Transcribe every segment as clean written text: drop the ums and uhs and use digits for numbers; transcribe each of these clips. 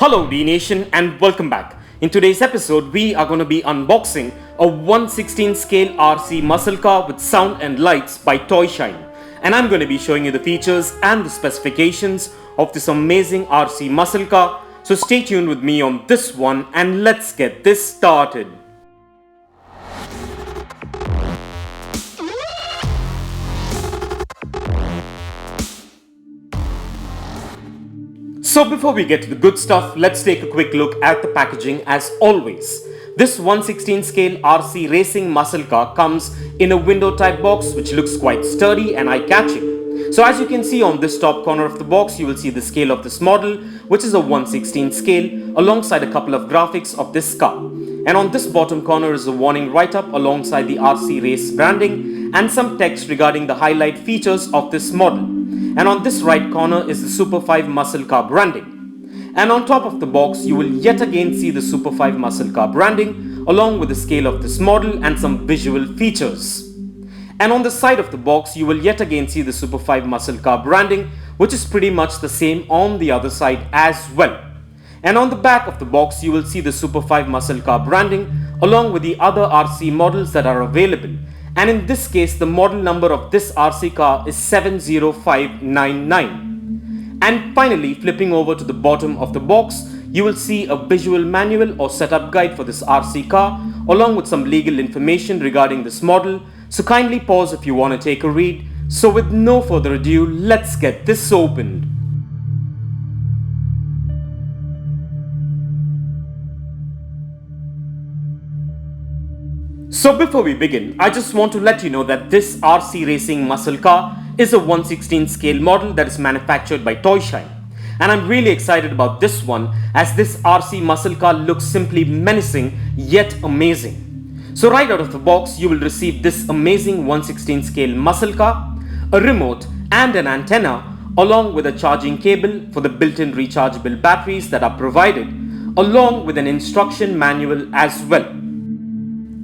Hello Dnation and welcome back. In today's episode, we are going to be unboxing a 1/16 scale RC muscle car with sound and lights by Toyshine. And I'm going to be showing you the features and the specifications of this amazing RC muscle car. So stay tuned with me on this one and let's get this started. So before we get to the good stuff, let's take a quick look at the packaging as always. This 1/16 scale RC racing muscle car comes in a window type box which looks quite sturdy and eye-catching. So as you can see on this top corner of the box, you will see the scale of this model, which is a 1/16 scale, alongside a couple of graphics of this car. And on this bottom corner is a warning write-up alongside the RC race branding and some text regarding the highlight features of this model. And on this right corner is the Super 5 muscle car branding. And on top of the box, you will yet again see the Super 5 muscle car branding along with the scale of this model and some visual features. And on the side of the box, you will yet again see the Super 5 muscle car branding, which is pretty much the same on the other side as well. And on the back of the box, you will see the Super 5 muscle car branding along with the other RC models that are available. And in this case, the model number of this RC car is 70599. And finally, flipping over to the bottom of the box, you will see a visual manual or setup guide for this RC car along with some legal information regarding this model. So kindly pause if you want to take a read. So with no further ado, let's get this opened. So before we begin, I just want to let you know that this RC racing muscle car is a 1/16 scale model that is manufactured by Toyshine. And I'm really excited about this one as this RC muscle car looks simply menacing yet amazing. So right out of the box, you will receive this amazing 1/16 scale muscle car, a remote and an antenna along with a charging cable for the built-in rechargeable batteries that are provided, along with an instruction manual as well.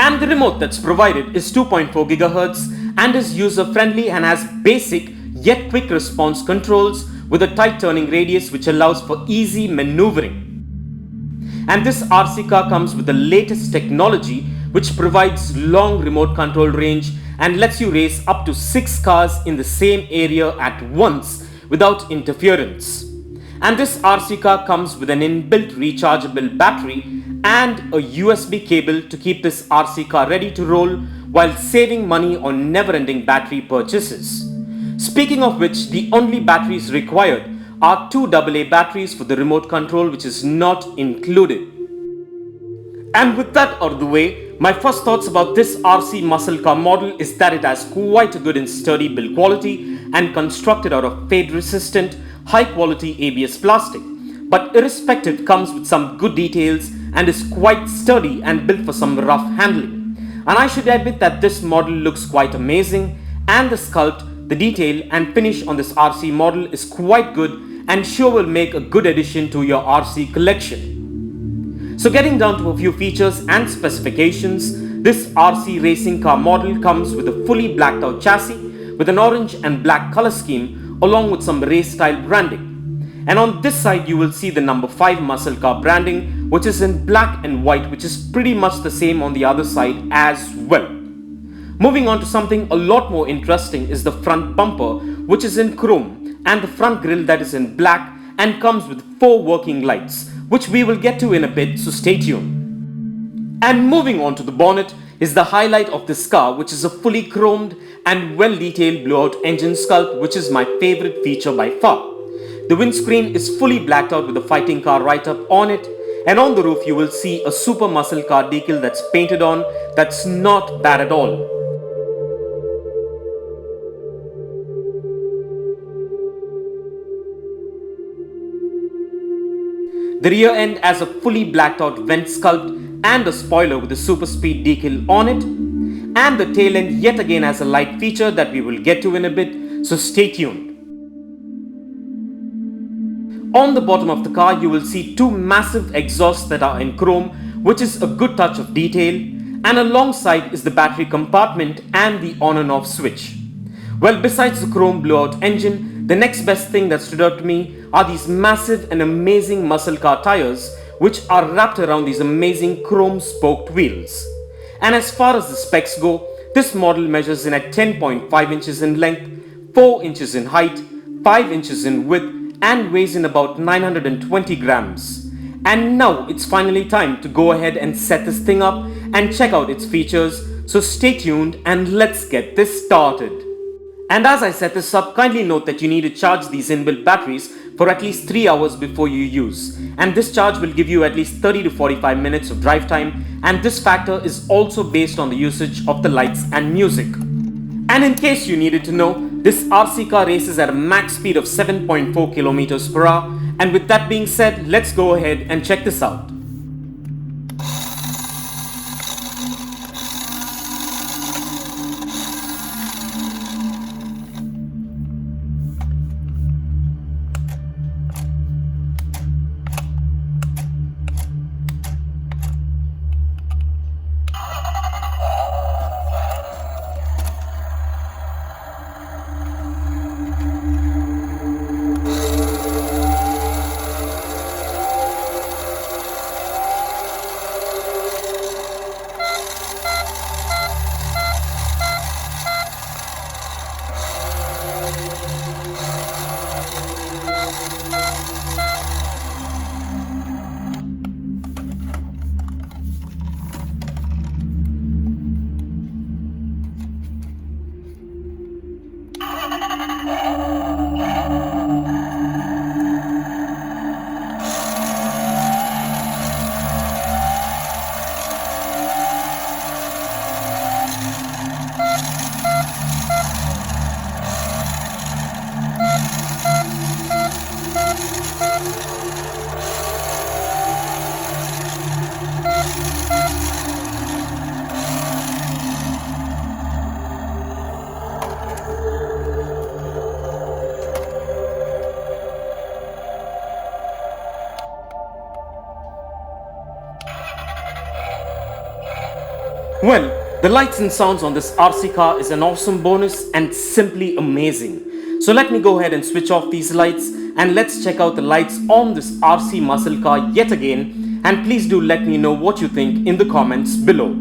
And the remote that's provided is 2.4 GHz and is user-friendly and has basic yet quick response controls with a tight turning radius which allows for easy maneuvering. And this RC car comes with the latest technology which provides long remote control range and lets you race up to 6 cars in the same area at once without interference. And this RC car comes with an inbuilt rechargeable battery and a USB cable to keep this RC car ready to roll while saving money on never-ending battery purchases. Speaking of which, the only batteries required are 2 AA batteries for the remote control, which is not included. And with that out of the way, my first thoughts about this RC muscle car model is that it has quite a good and sturdy build quality and constructed out of fade-resistant, high-quality ABS plastic. But irrespective, comes with some good details and is quite sturdy and built for some rough handling. And I should admit that this model looks quite amazing, and the sculpt, the detail and finish on this RC model is quite good and sure will make a good addition to your RC collection. So getting down to a few features and specifications, this RC racing car model comes with a fully blacked out chassis with an orange and black color scheme along with some race style branding. And on this side, you will see the number 5 muscle car branding, which is in black and white, which is pretty much the same on the other side as well. Moving on to something a lot more interesting is the front bumper, which is in chrome, and the front grille that is in black and comes with 4 working lights, which we will get to in a bit, so stay tuned. And moving on to the bonnet is the highlight of this car, which is a fully chromed and well-detailed blowout engine sculpt, which is my favorite feature by far. The windscreen is fully blacked out with a fighting car write-up on it, and on the roof you will see a super muscle car decal that's painted on that's not bad at all. The rear end has a fully blacked out vent sculpt and a spoiler with a super speed decal on it, and the tail end yet again has a light feature that we will get to in a bit, so stay tuned. On the bottom of the car, you will see 2 massive exhausts that are in chrome, which is a good touch of detail, and alongside is the battery compartment and the on and off switch. Well, besides the chrome blowout engine, The next best thing that stood out to me are these massive and amazing muscle car tires which are wrapped around these amazing chrome spoked wheels. And as far as the specs go, this model measures in at 10.5 inches in length, 4 inches in height, 5 inches in width and weighs in about 920 grams. And now it's finally time to go ahead and set this thing up and check out its features, so stay tuned and let's get this started. And as I set this up, kindly note that you need to charge these inbuilt batteries for at least 3 hours before you use. And this charge will give you at least 30 to 45 minutes of drive time, and this factor is also based on the usage of the lights and music. And in case you needed to know, this RC car races at a max speed of 7.4 kilometers per hour. And with that being said, let's go ahead and check this out. Well, the lights and sounds on this RC car is an awesome bonus and simply amazing. So let me go ahead and switch off these lights and let's check out the lights on this RC muscle car yet again, and please do let me know what you think in the comments below.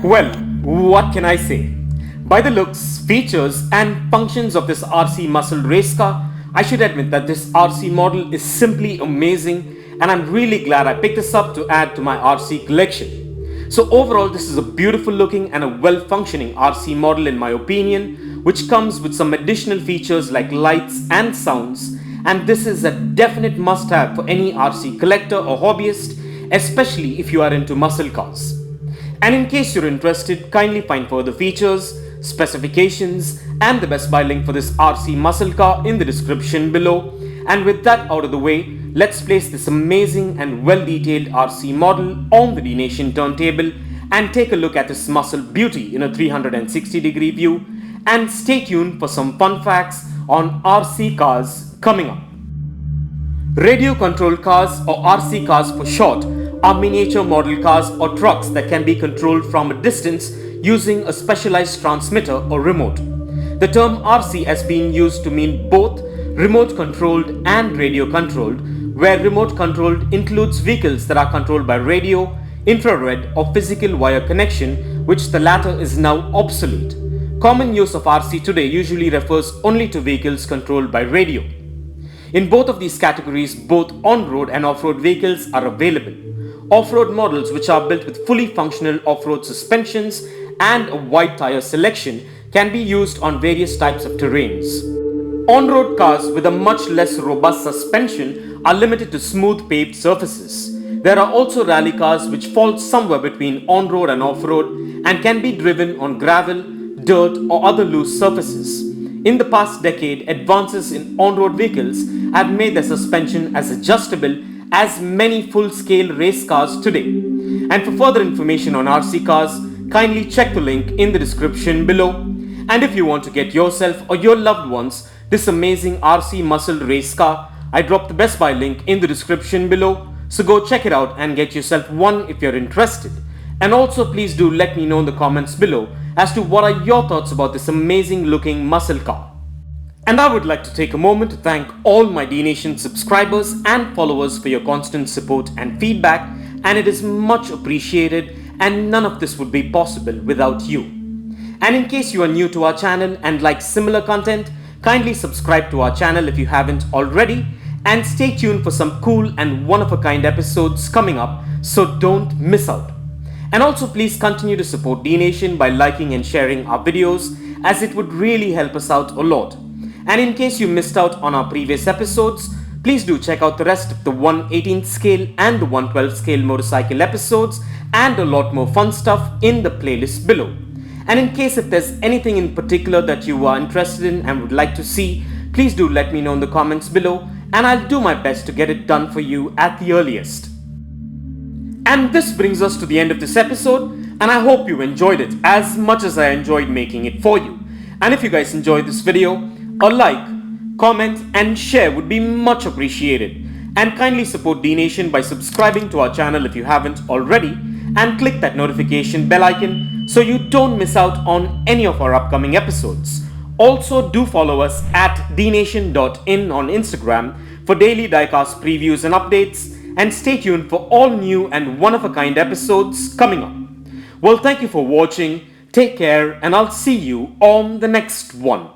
Well, what can I say? By the looks, features and functions of this RC muscle race car, I should admit that this RC model is simply amazing, and I'm really glad I picked this up to add to my RC collection. So overall, this is a beautiful looking and a well-functioning RC model in my opinion, which comes with some additional features like lights and sounds, and this is a definite must-have for any RC collector or hobbyist, especially if you are into muscle cars. And in case you're interested, kindly find further features, specifications and the best buy link for this RC muscle car in the description below. And with that out of the way, let's place this amazing and well detailed RC model on the D-Nation turntable and take a look at this muscle beauty in a 360-degree view. And stay tuned for some fun facts on RC cars coming up. Radio control cars, or RC cars for short, are miniature model cars or trucks that can be controlled from a distance using a specialized transmitter or remote. The term RC has been used to mean both remote controlled and radio controlled, where remote controlled includes vehicles that are controlled by radio, infrared or physical wire connection, which the latter is now obsolete. Common use of RC today usually refers only to vehicles controlled by radio. In both of these categories, both on-road and off-road vehicles are available. Off-road models, which are built with fully functional off-road suspensions and a wide tire selection, can be used on various types of terrains. On-road cars with a much less robust suspension are limited to smooth paved surfaces. There are also rally cars which fall somewhere between on-road and off-road and can be driven on gravel, dirt or other loose surfaces. In the past decade, advances in on-road vehicles have made their suspension as adjustable as many full-scale race cars today. And for further information on RC cars, kindly check the link in the description below. And if you want to get yourself or your loved ones this amazing RC muscle race car, I dropped the Best Buy link in the description below. So go check it out and get yourself one if you're interested. And also please do let me know in the comments below as to what are your thoughts about this amazing looking muscle car. And I would like to take a moment to thank all my Dnation subscribers and followers for your constant support and feedback, and it is much appreciated, and none of this would be possible without you. And in case you are new to our channel and like similar content, kindly subscribe to our channel if you haven't already, and stay tuned for some cool and one-of-a-kind episodes coming up, so don't miss out. And also please continue to support Dnation by liking and sharing our videos, as it would really help us out a lot. And in case you missed out on our previous episodes, please do check out the rest of the 1/18th scale and the 1/12th scale motorcycle episodes and a lot more fun stuff in the playlist below. And in case if there's anything in particular that you are interested in and would like to see, please do let me know in the comments below, and I'll do my best to get it done for you at the earliest. And this brings us to the end of this episode, and I hope you enjoyed it as much as I enjoyed making it for you. And if you guys enjoyed this video, a like, comment and share would be much appreciated. And kindly support Dnation by subscribing to our channel if you haven't already, and click that notification bell icon so you don't miss out on any of our upcoming episodes. Also do follow us at dnation.in on Instagram for daily diecast previews and updates, and stay tuned for all new and one-of-a-kind episodes coming up. Well, thank you for watching, take care, and I'll see you on the next one.